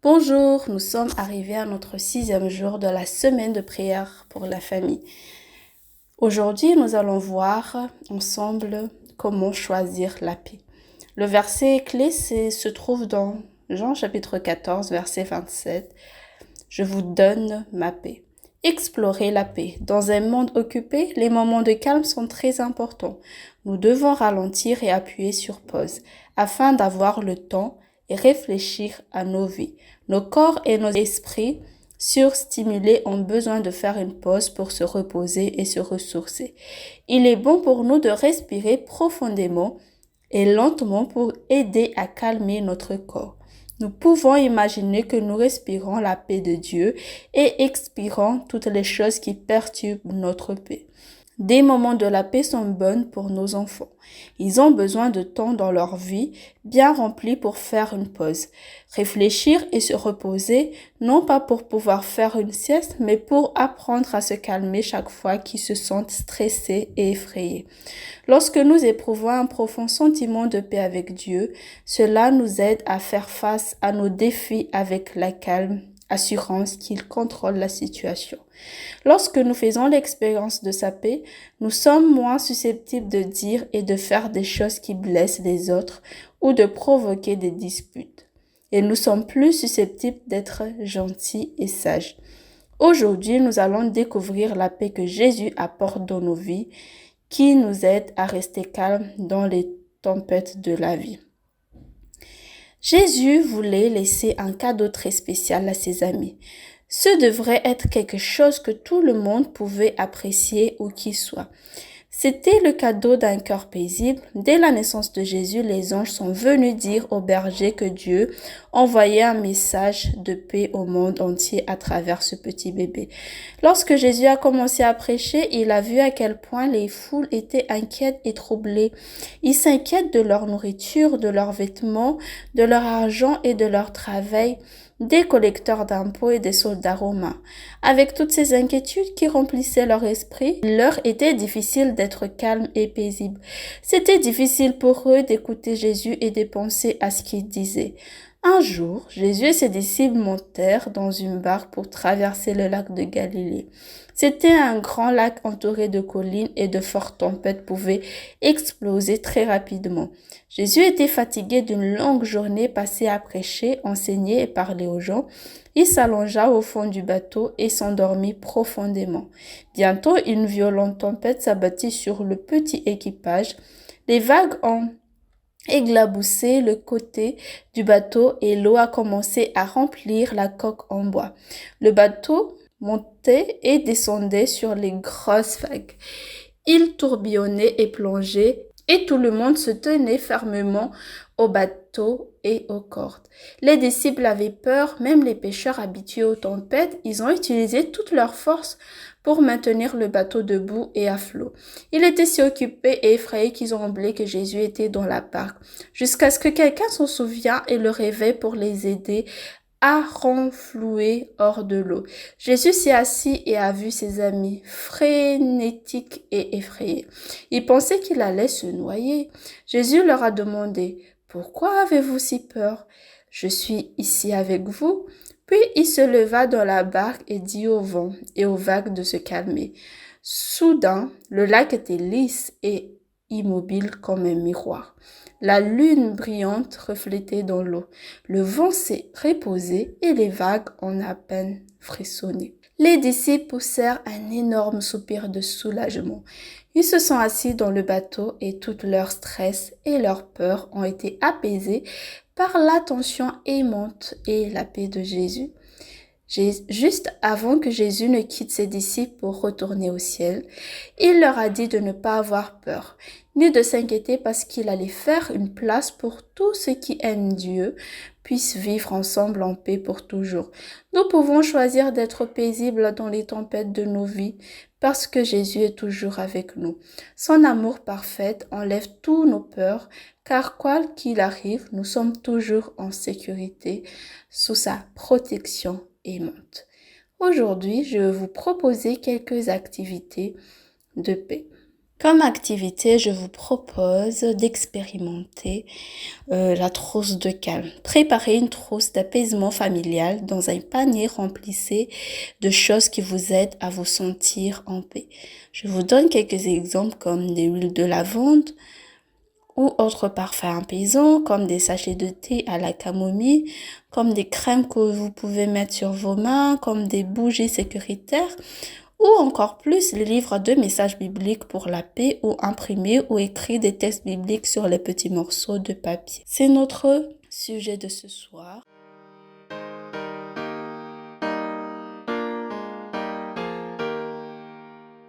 Bonjour, nous sommes arrivés à notre 6e jour de la semaine de prière pour la famille. Aujourd'hui, nous allons voir ensemble comment choisir la paix. Le verset clé se trouve dans Jean chapitre 14, verset 27. Je vous donne ma paix. Explorer la paix. Dans un monde occupé, les moments de calme sont très importants. Nous devons ralentir et appuyer sur pause afin d'avoir le temps et réfléchir à nos vies. Nos corps et nos esprits surstimulés ont besoin de faire une pause pour se reposer et se ressourcer. Il est bon pour nous de respirer profondément et lentement pour aider à calmer notre corps. Nous pouvons imaginer que nous respirons la paix de Dieu et expirons toutes les choses qui perturbent notre paix. Des moments de la paix sont bons pour nos enfants. Ils ont besoin de temps dans leur vie bien rempli pour faire une pause, réfléchir et se reposer, non pas pour pouvoir faire une sieste, mais pour apprendre à se calmer chaque fois qu'ils se sentent stressés et effrayés. Lorsque nous éprouvons un profond sentiment de paix avec Dieu, cela nous aide à faire face à nos défis avec la calme assurance qu'il contrôle la situation. Lorsque nous faisons l'expérience de sa paix, nous sommes moins susceptibles de dire et de faire des choses qui blessent les autres ou de provoquer des disputes. Et nous sommes plus susceptibles d'être gentils et sages. Aujourd'hui, nous allons découvrir la paix que Jésus apporte dans nos vies, qui nous aide à rester calmes dans les tempêtes de la vie. Jésus voulait laisser un cadeau très spécial à ses amis. Ce devrait être quelque chose que tout le monde pouvait apprécier où qu'il soit. C'était le cadeau d'un cœur paisible. Dès la naissance de Jésus, les anges sont venus dire aux bergers que Dieu envoyait un message de paix au monde entier à travers ce petit bébé. Lorsque Jésus a commencé à prêcher, il a vu à quel point les foules étaient inquiètes et troublées. Ils s'inquiètent de leur nourriture, de leurs vêtements, de leur argent et de leur travail, des collecteurs d'impôts et des soldats romains. Avec toutes ces inquiétudes qui remplissaient leur esprit, il leur était difficile d'être calmes et paisibles. C'était difficile pour eux d'écouter Jésus et de penser à ce qu'il disait. Un jour, Jésus et ses disciples montèrent dans une barque pour traverser le lac de Galilée. C'était un grand lac entouré de collines et de fortes tempêtes pouvaient exploser très rapidement. Jésus était fatigué d'une longue journée passée à prêcher, enseigner et parler aux gens. Il s'allongea au fond du bateau et s'endormit profondément. Bientôt, une violente tempête s'abattit sur le petit équipage. Les vagues ont éclaboussé le côté du bateau et l'eau a commencé à remplir la coque en bois. Le bateau montait et descendait sur les grosses vagues. Il tourbillonnait et plongeait et tout le monde se tenait fermement au bateau et aux cordes. Les disciples avaient peur, même les pêcheurs habitués aux tempêtes, ils ont utilisé toute leur force pour maintenir le bateau debout et à flot. Ils étaient si occupés et effrayés qu'ils ont oublié que Jésus était dans la barque, jusqu'à ce que quelqu'un s'en souvienne et le réveille pour les aider à renflouer hors de l'eau. Jésus s'est assis et a vu ses amis frénétiques et effrayés. Ils pensaient qu'il allait se noyer. Jésus leur a demandé « Pourquoi avez-vous si peur? Je suis ici avec vous. » Puis il se leva dans la barque et dit au vent et aux vagues de se calmer. Soudain, le lac était lisse et immobile comme un miroir. La lune brillante reflétait dans l'eau. Le vent s'est reposé et les vagues ont à peine frissonné. Les disciples poussèrent un énorme soupir de soulagement. Ils se sont assis dans le bateau et tout leur stress et leur peur ont été apaisés par l'attention aimante et la paix de Jésus. Juste avant que Jésus ne quitte ses disciples pour retourner au ciel, il leur a dit de ne pas avoir peur, ni de s'inquiéter parce qu'il allait faire une place pour tous ceux qui aiment Dieu puissent vivre ensemble en paix pour toujours. Nous pouvons choisir d'être paisibles dans les tempêtes de nos vies parce que Jésus est toujours avec nous. Son amour parfait enlève tous nos peurs, car quoi qu'il arrive, nous sommes toujours en sécurité sous sa protection aimante. Aujourd'hui, je vais vous proposer quelques activités de paix. Comme activité, je vous propose d'expérimenter la trousse de calme. Préparez une trousse d'apaisement familial dans un panier. Remplissez de choses qui vous aident à vous sentir en paix. Je vous donne quelques exemples comme des huiles de lavande ou autres parfums apaisants comme des sachets de thé à la camomille, comme des crèmes que vous pouvez mettre sur vos mains, comme des bougies sécuritaires ou encore plus les livres de messages bibliques pour la paix ou imprimer ou écrire des textes bibliques sur les petits morceaux de papier. C'est notre sujet de ce soir.